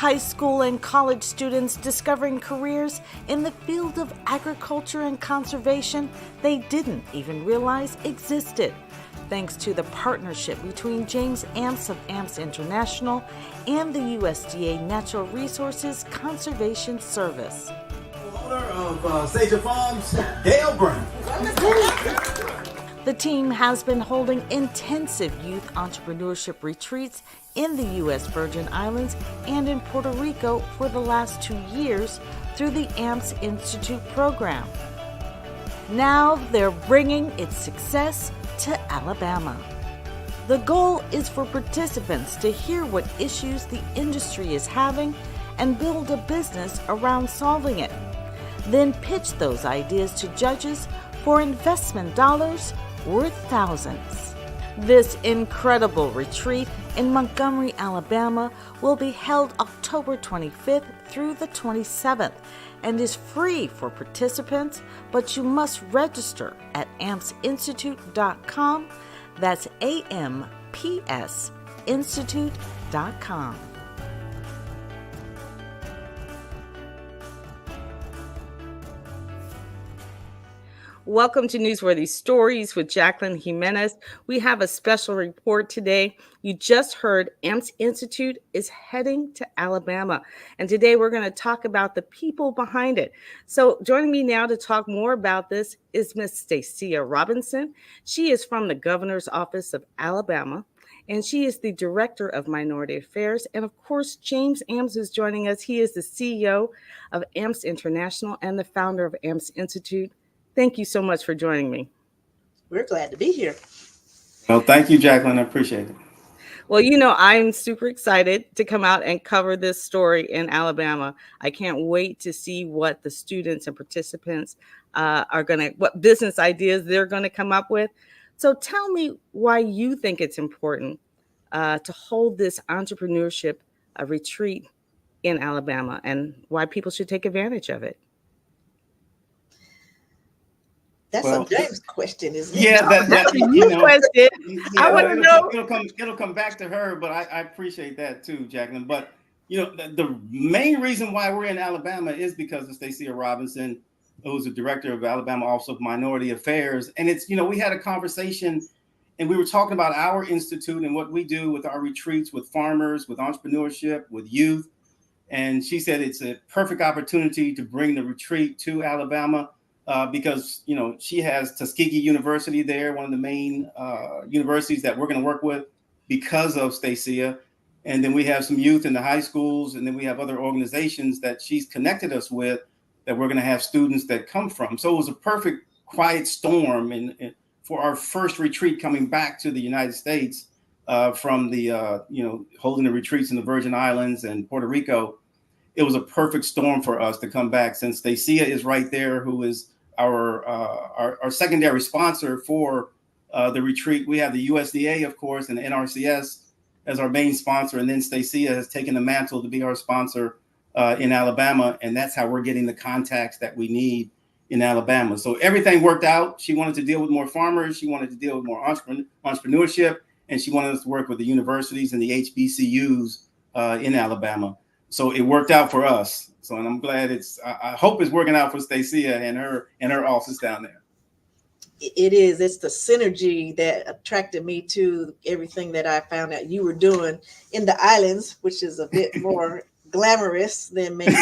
high school and college students discovering careers in the field of agriculture and conservation they didn't even realize existed, thanks to the partnership between James Amps of Amps International and the USDA Natural Resources Conservation Service. Owner of Stacia Farms, Dale Brown. The team has been holding intensive youth entrepreneurship retreats in the U.S. Virgin Islands and in Puerto Rico for the last 2 years through the AMPS Institute program. Now they're bringing its success to Alabama. The goal is for participants to hear what issues the industry is having and build a business around solving it. Then pitch those ideas to judges for investment dollars worth thousands. This incredible retreat in Montgomery, Alabama will be held October 25th through the 27th and is free for participants, but you must register at ampsinstitute.com. That's AMPSinstitute.com. Welcome to Newsworthy Stories with Jacqueline Jimenez. We have a special report today. You just heard AMPS Institute is heading to Alabama. And today we're going to talk about the people behind it. So joining me now to talk more about this is Miss Stacia Robinson. She is from the Governor's Office of Alabama, and she is the Director of Minority Affairs. And of course, James Amps is joining us. He is the CEO of AMPS International and the founder of AMPS Institute. Thank you so much for joining me. We're glad to be here. Well, thank you, Jacqueline. I appreciate it. Well, you know, I'm super excited to come out and cover this story in Alabama. I can't wait to see what the students and participants what business ideas they're going to come up with. So tell me why you think it's important to hold this entrepreneurship retreat in Alabama and why people should take advantage of it. That's a James question, isn't it? Yeah, that's a question. Yeah, I want to know. It'll come back to her, but I appreciate that too, Jacqueline. But the main reason why we're in Alabama is because of Stacia Robinson, who's the director of Alabama Office of Minority Affairs. And it's, we had a conversation and we were talking about our institute and what we do with our retreats with farmers, with entrepreneurship, with youth. And she said it's a perfect opportunity to bring the retreat to Alabama. Because, she has Tuskegee University there, one of the main universities that we're going to work with because of Stacia. And then we have some youth in the high schools, and then we have other organizations that she's connected us with that we're going to have students that come from. So it was a perfect quiet storm for our first retreat coming back to the United States from the, holding the retreats in the Virgin Islands and Puerto Rico. It was a perfect storm for us to come back since Stacia is right there, who is our secondary sponsor for the retreat. We have the USDA, of course, and the NRCS as our main sponsor. And then Stacia has taken the mantle to be our sponsor in Alabama. And that's how we're getting the contacts that we need in Alabama. So everything worked out. She wanted to deal with more farmers. She wanted to deal with more entrepreneurship. And she wanted us to work with the universities and the HBCUs in Alabama. So it worked out for us. So, and I'm glad I hope it's working out for Stacia and her office down there. It is. It's the synergy that attracted me to everything that I found out you were doing in the islands, which is a bit more glamorous than maybe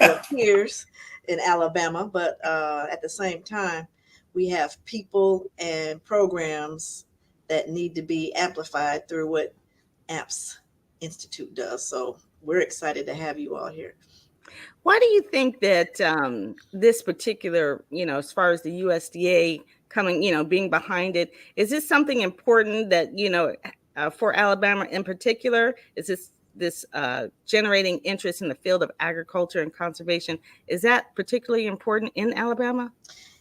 your peers in Alabama. But at the same time, we have people and programs that need to be amplified through what AMPS Institute does. So we're excited to have you all here. Why do you think that this particular, as far as the USDA coming, being behind it, is this something important that, for Alabama in particular? Is this generating interest in the field of agriculture and conservation? Is that particularly important in Alabama?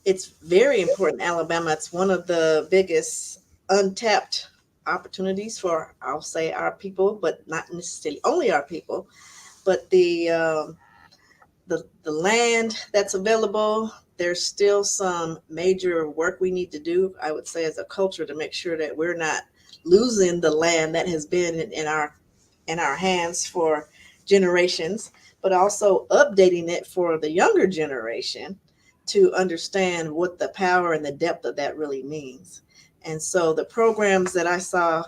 It's very important in Alabama. It's one of the biggest untapped opportunities for, I'll say, our people, but not necessarily only our people, but the land that's available. There's still some major work we need to do, I would say, as a culture, to make sure that we're not losing the land that has been in our hands for generations, but also updating it for the younger generation to understand what the power and the depth of that really means. And so the programs that I saw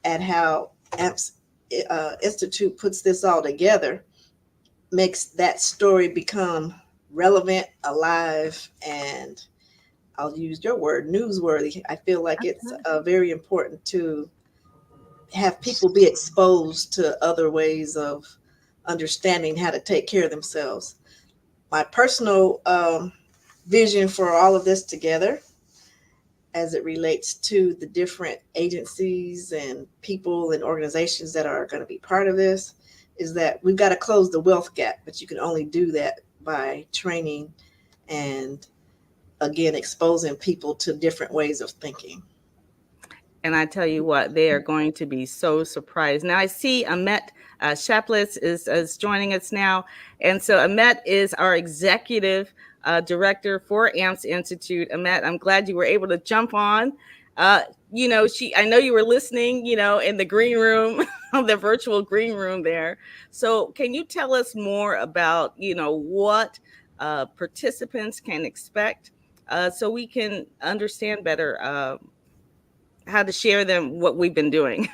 at how AMPS Institute puts this all together makes that story become relevant, alive, and I'll use your word, newsworthy. I feel like it's very important to have people be exposed to other ways of understanding how to take care of themselves. My personal vision for all of this together, as it relates to the different agencies and people and organizations that are going to be part of this, is that we've got to close the wealth gap, but you can only do that by training and, again, exposing people to different ways of thinking. And I tell you what, they are going to be so surprised. Now I see Aymet Chaples is joining us now. And so Aymet is our executive director for AMPS Institute. Aymet, I'm glad you were able to jump on. I know you were listening, in the green room, the virtual green room there. So can you tell us more about, what participants can expect so we can understand better how to share them what we've been doing?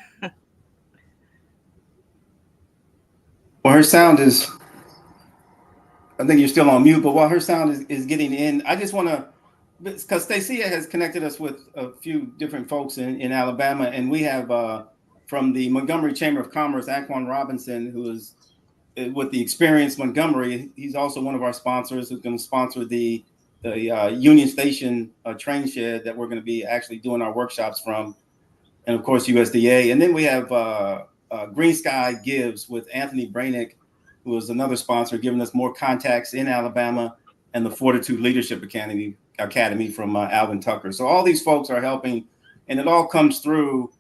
Well, her sound is, I think you're still on mute, but while her sound is getting in, I just want to, because Stacia has connected us with a few different folks in Alabama, and we have from the Montgomery Chamber of Commerce, Aymet Robinson, who is with the Experience Montgomery. He's also one of our sponsors who's going to sponsor the Union Station train shed that we're going to be actually doing our workshops from, and of course USDA. And then we have Green Sky Gives with Anthony Brainick, who is another sponsor, giving us more contacts in Alabama, and the Fortitude Leadership Academy from Alvin Tucker. So all these folks are helping, and it all comes through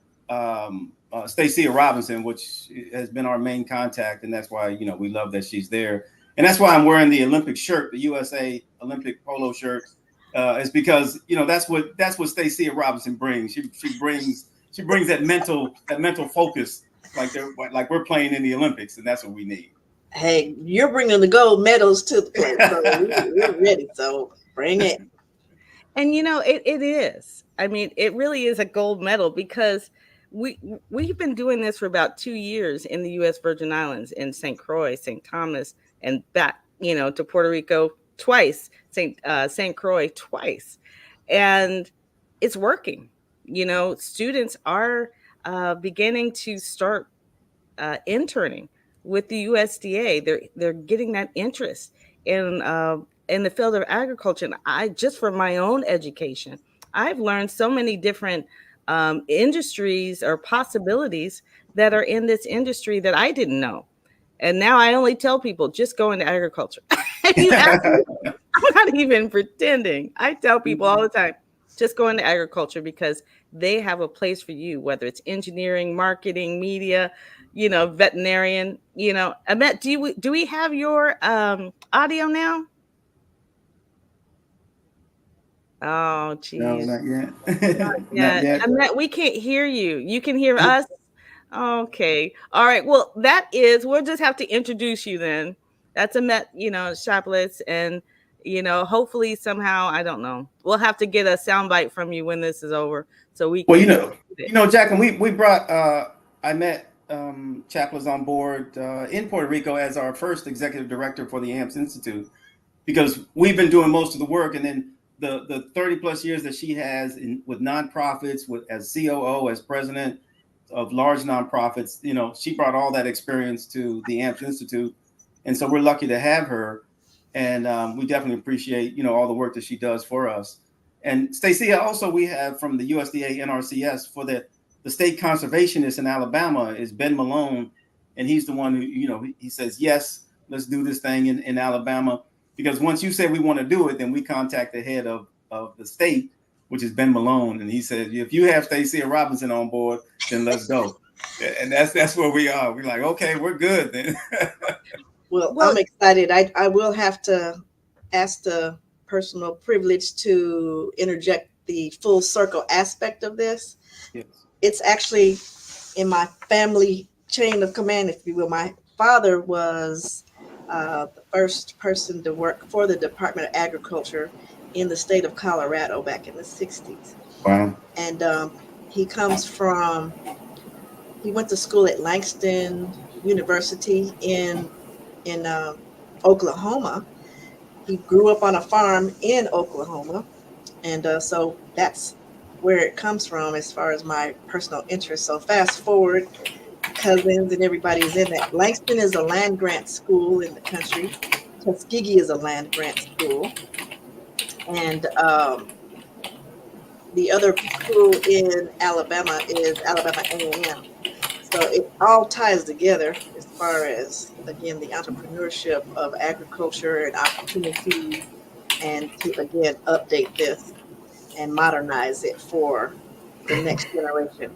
Stacia Robinson, which has been our main contact, and that's why we love that she's there. And that's why I'm wearing the Olympic shirt, the USA Olympic polo shirt, is because that's what Stacia Robinson brings. She brings that mental focus, like we're playing in the Olympics, and that's what we need. Hey, you're bringing the gold medals to the place, so we're ready. So bring it. And it is. I mean, it really is a gold medal, because we've been doing this for about 2 years in the U.S. Virgin Islands, in St. Croix, St. Thomas, and back, to Puerto Rico twice, St. Croix twice, and it's working. Students are beginning to start interning with the USDA. They're getting that interest in the field of agriculture. And I, just from my own education, I've learned so many different industries or possibilities that are in this industry that I didn't know. And now I only tell people, just go into agriculture. I'm not even pretending. I tell people all the time, just go into agriculture, because they have a place for you, whether it's engineering, marketing, media, veterinarian. Aymet, do we have your audio now? Oh, geez. No, not yet. Not yet. Aymet, we can't hear you. You can hear us? Okay. All right. Well, we'll just have to introduce you then. That's Aymet, Chaples, and hopefully somehow, I don't know, we'll have to get a soundbite from you when this is over, so we can. Well, Jacqueline, we brought Aymet Chaples on board in Puerto Rico as our first executive director for the AMPS Institute, because we've been doing most of the work, and then the 30 plus years that she has with nonprofits, as COO, as president of large nonprofits, she brought all that experience to the AMPS Institute, and so we're lucky to have her. And we definitely appreciate, all the work that she does for us. And Stacia, also we have from the USDA NRCS for the state conservationist in Alabama is Ben Malone. And he's the one who, he says, yes, let's do this thing in Alabama. Because once you say we want to do it, then we contact the head of the state, which is Ben Malone. And he said, if you have Stacia Robinson on board, then let's go. And that's where we are. We're like, okay, we're good then. Well, I'm excited. I will have to ask the personal privilege to interject the full circle aspect of this. Yes. It's actually in my family chain of command, if you will. My father was the first person to work for the Department of Agriculture in the state of Colorado back in the 60s. Wow. And he comes from, he went to school at Langston University in Oklahoma. He grew up on a farm in Oklahoma. And so that's where it comes from as far as my personal interest. So fast forward, cousins and everybody's in that. Langston is a land grant school in the country. Tuskegee is a land grant school. And the other school in Alabama is Alabama A&M. So it all ties together as far as, again, the entrepreneurship of agriculture and opportunity, and to, again, update this and modernize it for the next generation.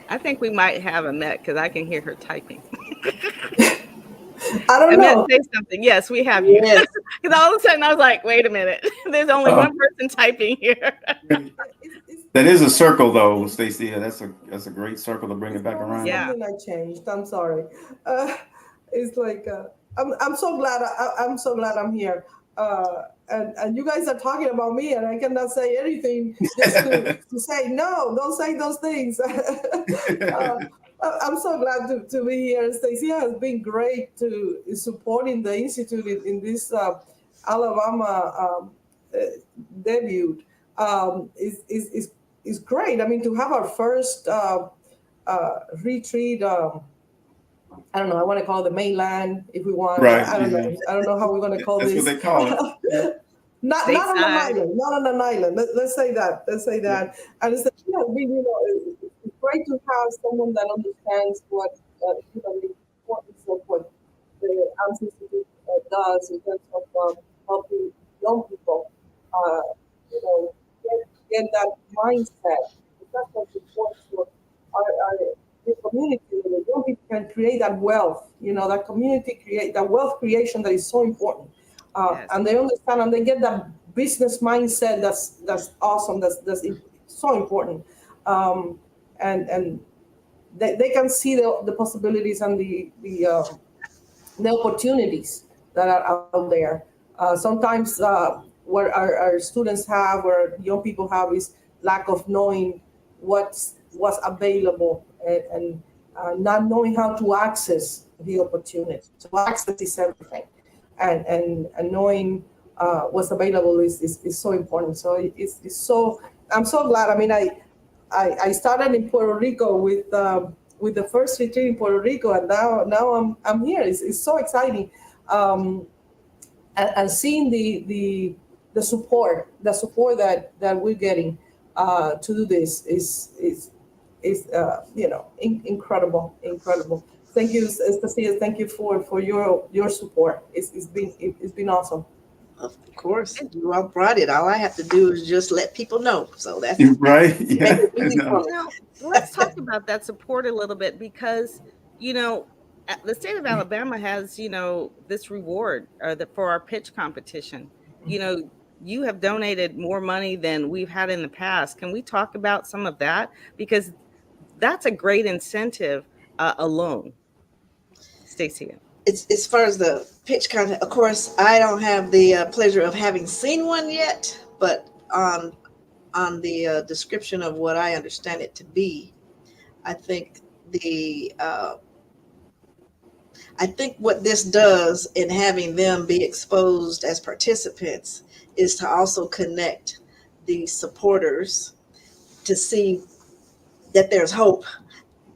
I think we might have Aymet because I can hear her typing. I don't know. Aymet, say something. Yes, we have you. Yes. Because all of a sudden I was like, wait a minute. There's only one person typing here. That is a circle, though, Stacia. That's a great circle to bring it back around. Yeah. Something I changed. I'm sorry. It's like I'm so glad I'm here. And you guys are talking about me, and I cannot say anything just to say no. Don't say those things. I'm so glad to be here. Stacia has been great to supporting the institute in this Alabama debut. Is great. I mean, to have our first retreat. I don't know. I want to call it the mainland, if we want. Right. I don't know. I don't know how we're going to call That's this. what they call it. Not on an island. Not on an island. Let's say that. Let's say that. And it's, it's great to have someone that understands what the importance of what the AMS Institute does in terms of helping young people, get that mindset. That's what's important for our community. The young people can create that wealth. That community create that wealth creation that is so important. Yes. And they understand and they get that business mindset. That's awesome. That's so important. And they can see the possibilities and the opportunities that are out there. Sometimes what our students have, or young people have, is lack of knowing what's available and not knowing how to access the opportunity. So access is everything, and knowing what's available is so important. So it's so, I'm so glad. I mean, I started in Puerto Rico with the first retreat in Puerto Rico, and now I'm here. It's so exciting, and seeing the support that we're getting to do this is incredible. Thank you, Stacia. Thank you for your support. It's been awesome. Of course, you all brought it. All I have to do is just let people know. So that's Right. Yeah. Let's talk about that support a little bit, because the state of Alabama has this reward for our pitch competition. You have donated more money than we've had in the past. Can we talk about some of that, because that's a great incentive alone? Stacia. It's as far as the pitch content. Of course, I don't have the pleasure of having seen one yet, but on the description of what I understand it to be, I think what this does in having them be exposed as participants is to also connect the supporters to see that there's hope.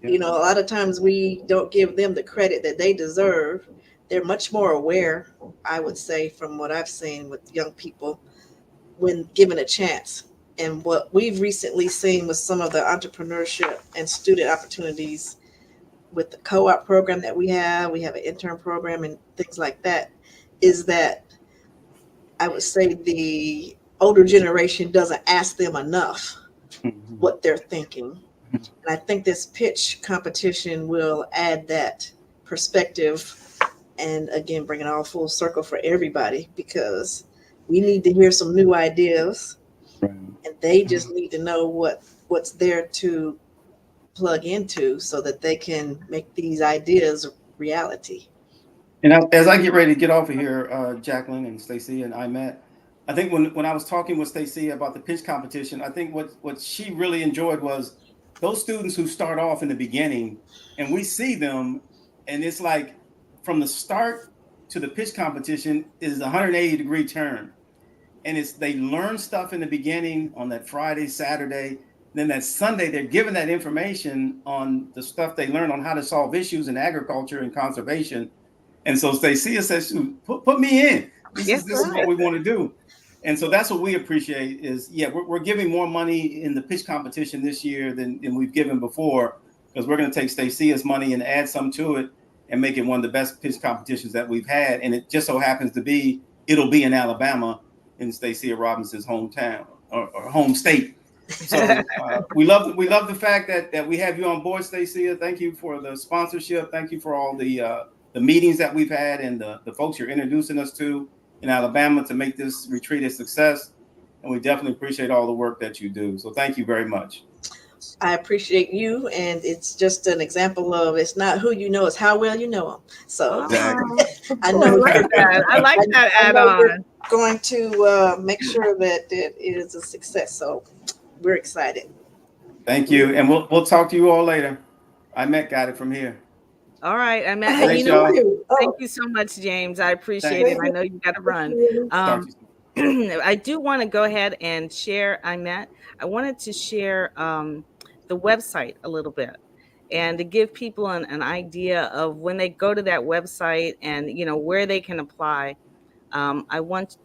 A lot of times we don't give them the credit that they deserve. They're much more aware, I would say, from what I've seen with young people when given a chance. And what we've recently seen with some of the entrepreneurship and student opportunities with the co-op program that we have an intern program and things like that, is that I would say the older generation doesn't ask them enough what they're thinking. And I think this pitch competition will add that perspective, and again, bring it all full circle for everybody, because we need to hear some new ideas, and they just need to know what's there to plug into so that they can make these ideas reality. And as I get ready to get off of here, Jacqueline and Stacia and Aymet, I think when I was talking with Stacia about the pitch competition, I think what she really enjoyed was those students who start off in the beginning, and we see them, and it's like from the start to the pitch competition is a 180-degree turn. And it's they learn stuff in the beginning on that Friday, Saturday. Then that Sunday, they're given that information on the stuff they learn on how to solve issues in agriculture and conservation. And so Stacia says, put me in. This is what we want to do. And so that's what we appreciate is, we're giving more money in the pitch competition this year than we've given before, because we're going to take Stacia's money and add some to it and make it one of the best pitch competitions that we've had. And it just so happens to be, it'll be in Alabama, in Stacia Robinson's hometown or home state. So we love the fact that we have you on board, Stacia. Thank you for the sponsorship. Thank you for all the meetings that we've had and the folks you're introducing us to in Alabama to make this retreat a success. And we definitely appreciate all the work that you do. So thank you very much. I appreciate you, and it's just an example of it's not who you know, it's how well you know them. So Exactly. I know I like that add-on. Going to make sure that it is a success. So we're excited. Thank you, and we'll talk to you all later. Aymet got it from here. All right, Aymet. Thanks, Thank you so much, James. I appreciate it. I know you got to run. I do want to go ahead and share, Aymet. I wanted to share the website a little bit and to give people an idea of when they go to that website and, where they can apply. I want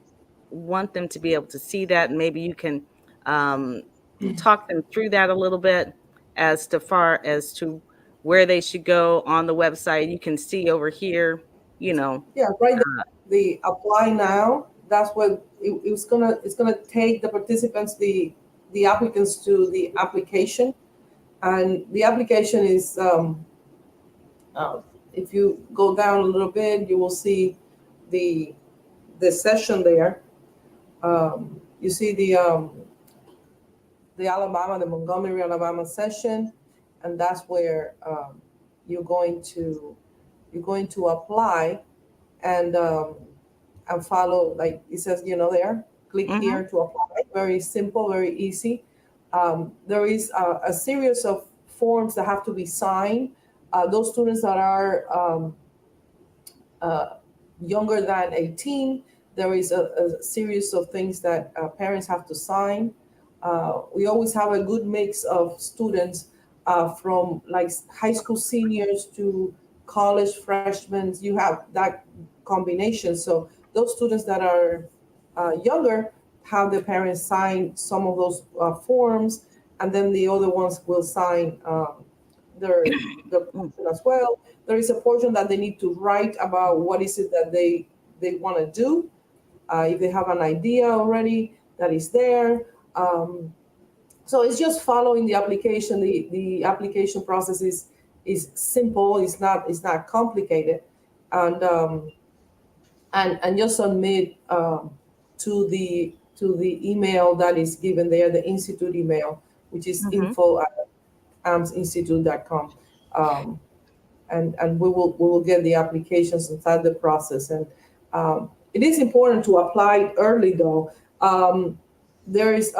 them to be able to see that, and maybe you can talk them through that a little bit as far as to where they should go on the website. You can see over here, Yeah, right there, the apply now. That's what it's gonna take the participants, the applicants to the application, and the application is if you go down a little bit, you will see the session there. You see the Alabama, the Montgomery, Alabama session, and that's where you're going to apply and follow, like it says, there. Click here to apply. Very simple, very easy. There is a series of forms that have to be signed. Those students that are younger than 18, there is a series of things that parents have to sign. We always have a good mix of students from like high school seniors to college freshmen. You have that combination. So those students that are younger have their parents sign some of those forms, and then the other ones will sign their portion as well. There is a portion that they need to write about what is it that they want to do. If they have an idea already, that is there. So it's just following the application. The application process is simple. It's not complicated, and just submit to the email that is given there, the institute email, which is info@amsinstitute.com. And we will get the applications inside the process. And it is important to apply early, though. There is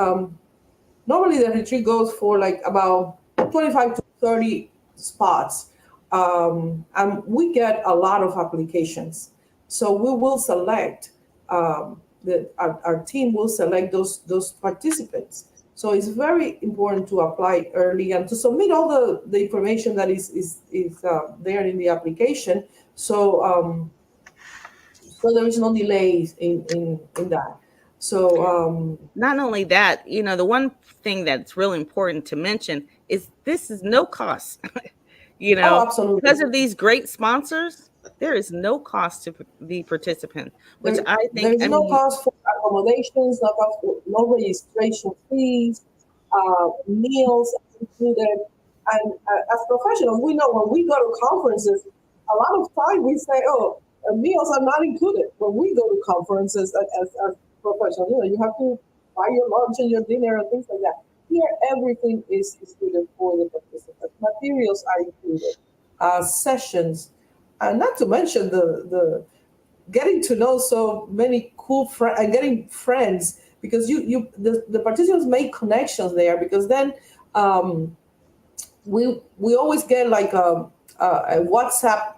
normally the retreat goes for like about 25 to 30 spots, and we get a lot of applications. So we will select our team will select those participants. So it's very important to apply early and to submit all the information that is there in the application. So there is no delays in that. So not only that, the one thing that's really important to mention is this is no cost. Absolutely. Because of these great sponsors, there is no cost to the participant, which I think there's no cost for accommodations, no registration fees, meals included. And as professionals, we know when we go to conferences, a lot of time we say, "Oh, meals are not included." When we go to conferences as professionals, you have to buy your lunch and your dinner and things like that. Here, everything is included for the participants. Materials are included, sessions. And not to mention the getting to know so many cool friends and getting friends, because the participants make connections there, because then we always get like a WhatsApp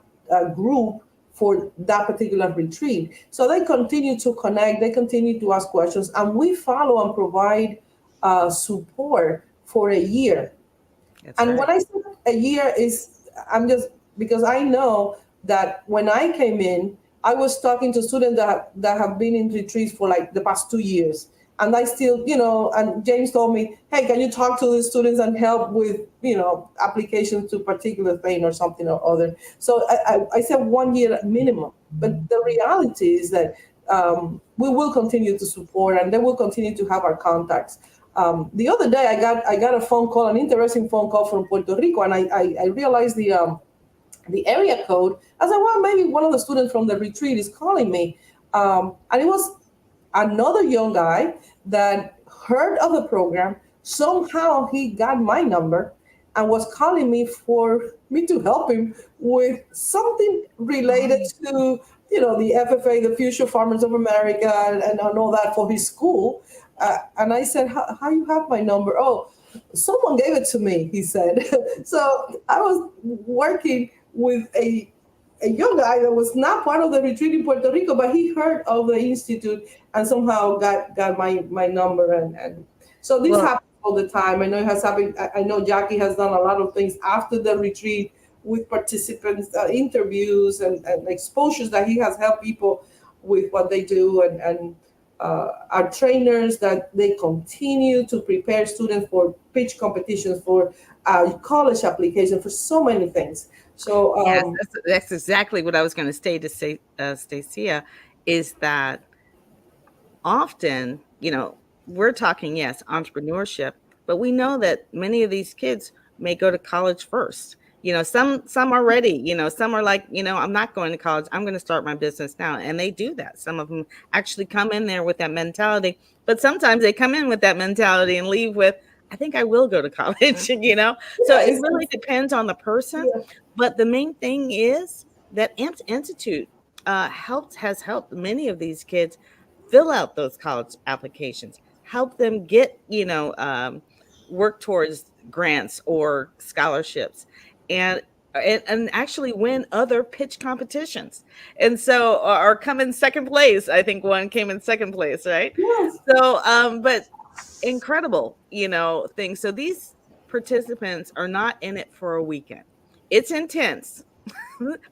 group for that particular retreat. So they continue to connect, they continue to ask questions, and we follow and provide support for a year. That's And right. when I say a year is, I'm just, because I know that when I came in, I was talking to students that have been in retreats for like the past 2 years. And I still, and James told me, hey, can you talk to the students and help with, applications to particular thing or something or other. So I said 1 year minimum. But the reality is that we will continue to support, and they will continue to have our contacts. The other day, I got a phone call, an interesting phone call from Puerto Rico, and I realized the area code. I said, well, maybe one of the students from the retreat is calling me, and it was another young guy that heard of the program. Somehow he got my number and was calling me for me to help him with something related to the FFA, the Future Farmers of America, and all that for his school. And I said, how you have my number? Oh, someone gave it to me, he said. So I was working with a young guy that was not part of the retreat in Puerto Rico, but he heard of the institute and somehow got my number. And so this happens all the time. I know it has happened. I know Jackie has done a lot of things after the retreat with participants, interviews and exposures that he has helped people with what they do, and our trainers that they continue to prepare students for pitch competitions, for college applications, for so many things. So Yes, that's exactly what I was going to say, Stacia, is that often, we're talking, yes, entrepreneurship, but we know that many of these kids may go to college first. Some are ready, some are like, I'm not going to college. I'm going to start my business now. And they do that. Some of them actually come in there with that mentality, but sometimes they come in with that mentality and leave with, I think I will go to college, So it really depends on the person. yeah. But the main thing is that AMPS Institute has helped many of these kids fill out those college applications, help them get, work towards grants or scholarships, and actually win other pitch competitions. And so, or come in second place. I think one came in second place, right? Yes. So, but incredible, things. So these participants are not in it for a weekend. It's intense.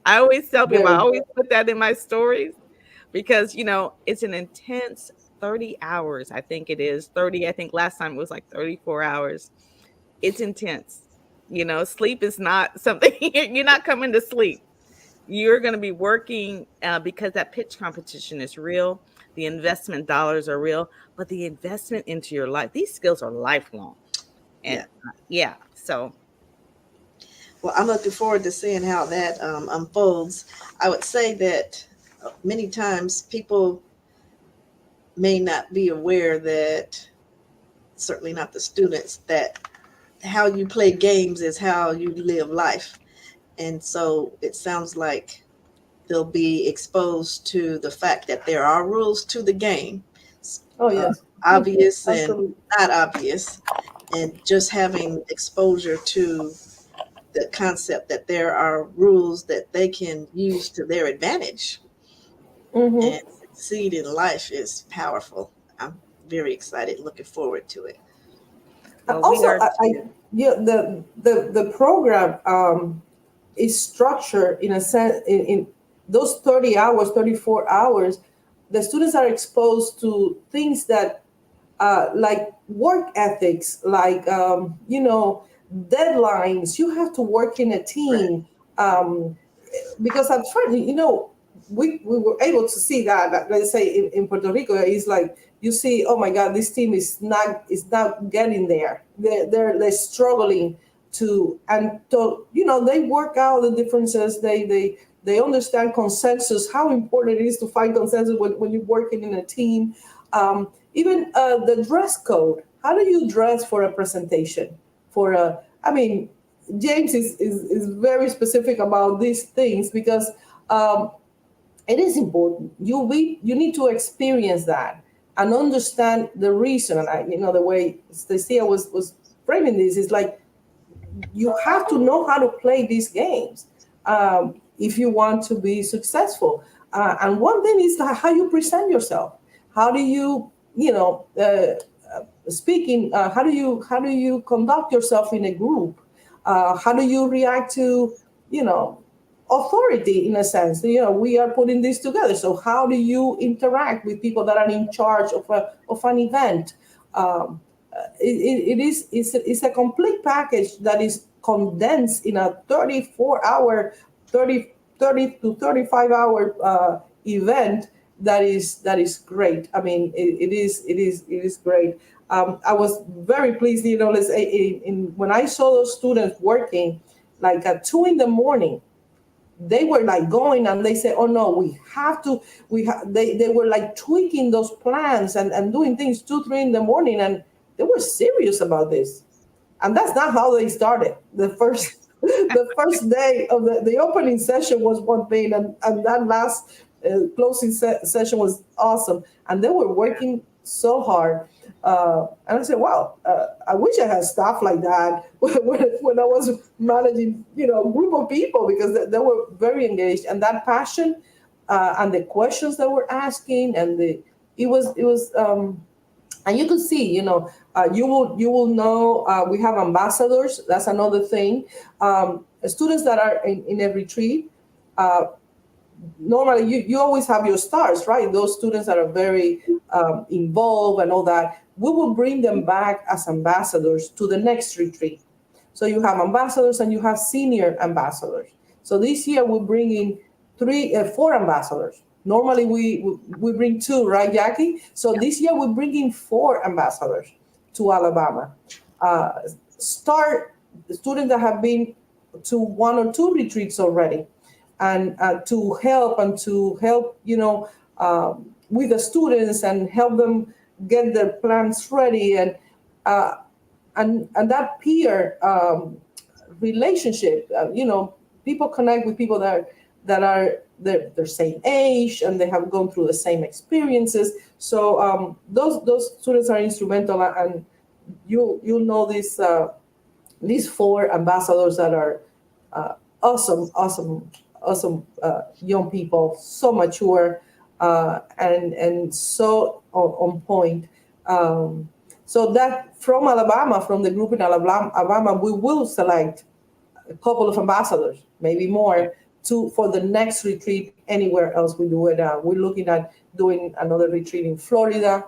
I always tell people, I Very. always put that in my stories, because it's an intense 30 hours. I think it is 30. I think last time it was like 34 hours. It's intense. Sleep is not something you're not coming to sleep. You're going to be working because that pitch competition is real. The investment dollars are real, but the investment into your life, these skills are lifelong. And so Well, I'm looking forward to seeing how that unfolds. I would say that many times people may not be aware that, certainly not the students, that how you play games is how you live life. And so it sounds like they'll be exposed to the fact that there are rules to the game, Oh, yes. obvious and Absolutely. not obvious, and just having exposure to the concept that there are rules that they can use to their advantage Mm-hmm. and succeed in life is powerful. I'm very excited, looking forward to it. And we also, are the program is structured in a sense, in those 30 hours, 34 hours, the students are exposed to things that like work ethics, like deadlines. You have to work in a Right. team, because at first, we were able to see that let's say in Puerto Rico, it's like you see, oh my God, this team is not getting there. They're struggling they work out the differences. They understand consensus, how important it is to find consensus when you're working in a team. Even the dress code. How do you dress for a presentation? I mean, James is very specific about these things because it is important. You need to experience that and understand the reason. And the way Stacia was framing this is like you have to know how to play these games if you want to be successful. And one thing is how you present yourself. How do you, speaking? How do you conduct yourself in a group? How do you react to, authority in a sense? We are putting this together. So how do you interact with people that are in charge of an event? It's a complete package that is condensed in a 34-hour, 30 to 35-hour event that is great. I mean, it is great. I was very pleased, when I saw those students working like at 2 a.m, they were like going and they said, oh no, they were like tweaking those plans and doing things 2, 3 a.m, and they were serious about this. And that's not how they started. The first day of the opening session was one thing, and that last closing session was awesome. And they were working so hard. And I said, wow, I wish I had staff like that when I was managing, a group of people, because they were very engaged, and that passion and the questions they were asking, and it was. And you can see, you will know, we have ambassadors. That's another thing. Students that are in a retreat, normally you always have your stars, right? Those students that are very involved and all that. We will bring them back as ambassadors to the next retreat. So you have ambassadors and you have senior ambassadors. So this year we're bringing 4 ambassadors. Normally we bring 2, right, Jackie? So This year we're bringing 4 ambassadors to Alabama. Start students that have been to 1 or 2 retreats already, and to help with the students and help them get their plans ready, and that peer relationship. People connect with people that are their same age, and they have gone through the same experiences. So those students are instrumental, and you'll know these 4 ambassadors that are awesome young people, so mature and so on point. So that from Alabama, from the group in Alabama, we will select a couple of ambassadors, maybe more, for the next retreat anywhere else we do it. We're looking at doing another retreat in Florida.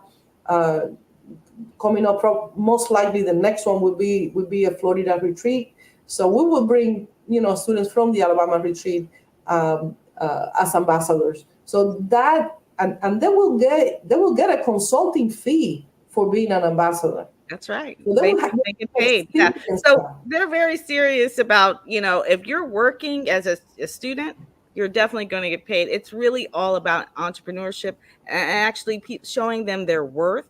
Coming up, most likely the next one will be a Florida retreat. So we will bring students from the Alabama retreat as ambassadors. So that and they will get a consulting fee for being an ambassador. That's right. So they get paid. Yeah. So they're very serious about, if you're working as a student, you're definitely going to get paid. It's really all about entrepreneurship and actually showing them their worth.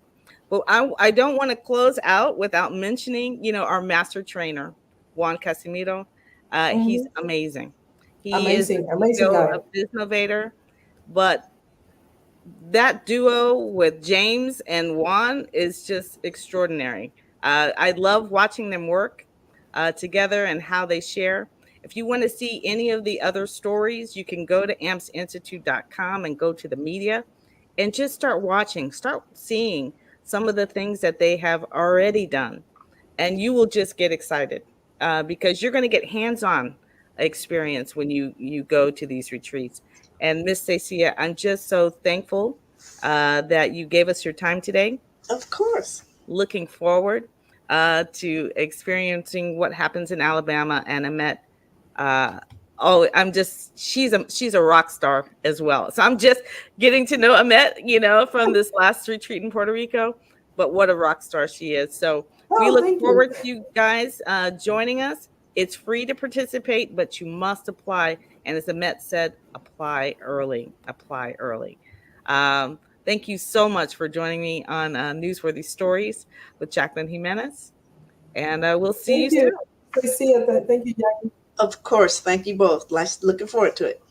But I don't want to close out without mentioning, our master trainer, Juan Casimiro. He's amazing. He is amazing guy. A Biznovator, but that duo with James and Juan is just extraordinary. I love watching them work together and how they share. If you want to see any of the other stories, you can go to ampsinstitute.com and go to the media and just start seeing some of the things that they have already done. And you will just get excited because you're going to get hands-on experience when you go to these retreats. And Miss Stacia, I'm just so thankful that you gave us your time today. Of course. Looking forward to experiencing what happens in Alabama. And Aymet, she's a rock star as well. So I'm just getting to know Aymet, from this last retreat in Puerto Rico. But what a rock star she is. So we look forward to you guys joining us. It's free to participate, but you must apply. And as Aymet said, apply early. Apply early. Thank you so much for joining me on Newsworthy Stories with Jacqueline Jimenez. And we'll see you soon. Stacia, thank you, Jackie. Of course. Thank you both. Looking forward to it.